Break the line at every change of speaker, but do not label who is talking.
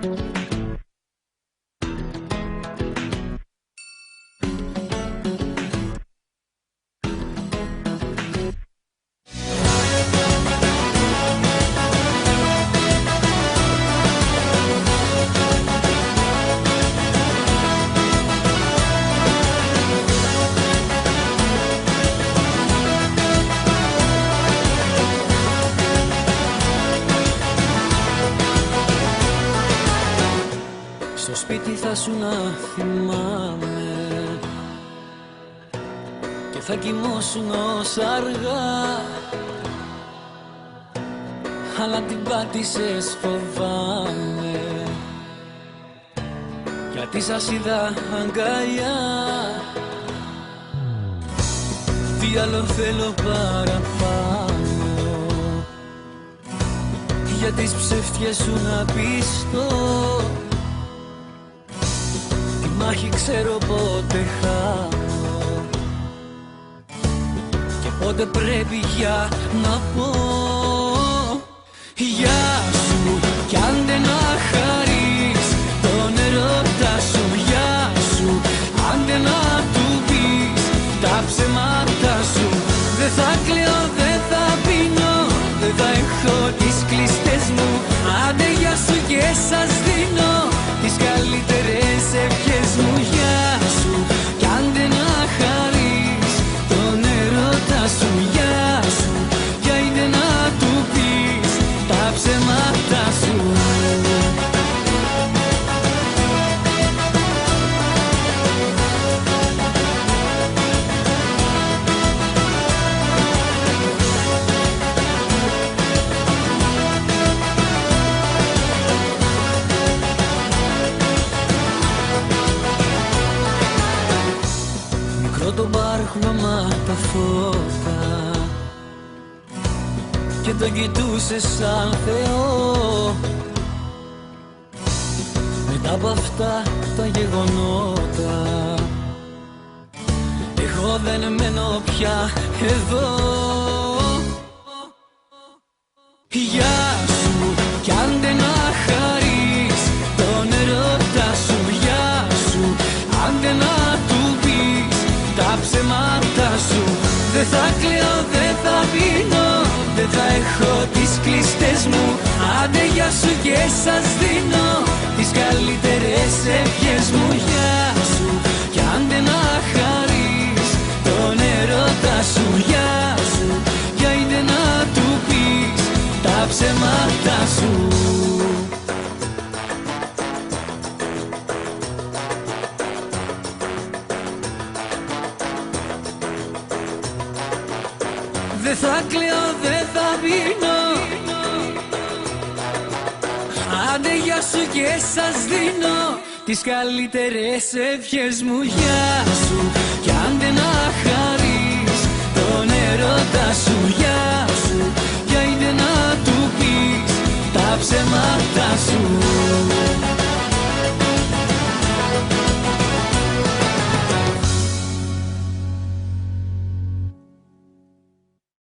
Στο σπίτι θα σου να θυμάμαι και θα κοιμώσουν ως αργά, αλλά την πάτησες φοβάμαι, γιατί σας είδα αγκαλιά. Τι άλλο θέλω παραπάνω, για τις ψεύτιες σου να πιστώ. Τη μάχη ξέρω πότε χάνω και πότε πρέπει για να πω. Γεια σου κι αν δεν να χαρείς τον ερώτα σου. Γεια σου αν δεν να του πεις τα ψέματα σου. Δεν θα κλαίω, δεν θα πίνω, δεν θα έχω τις κλειστές μου. Άντε γεια σου και σας δίνω τις καλύτερες ευχές μου. Γεια σου κι αν δεν να χαρείς τον ερώτα σου. Γεια σου κι αν δεν να του πεις τα ψέματα σου. Μικρό το μπαρ, χρώμα τα φώτα και τον κοιτούσε σαν Θεό. Μετά από αυτά τα γεγονότα εγώ δεν μένω πια εδώ. Γεια σου κι αν δεν να χαρείς τον ερώτα σου. Γεια σου αν δεν να του πεις τα ψέματα σου. Δεν θα κλαίω, δεν θα πίνω, δεν θα έχω τις κλειστές μου. Άντε γεια σου και σας δίνω τις καλύτερες ευχές μου. Γεια σου κι αν δεν να χαρείς τον ερώτα σου. Γεια σου κι αν δεν να του πεις τα ψέματα σου. Δεν θα κλαίω, δεν θα πίνω, άντε γεια σου και σας δίνω τις καλύτερες ευχές μου. Γεια σου κι αν δεν να χαρείς τον ερώτα σου. Γεια σου κι αν δεν να του πεις τα ψέματα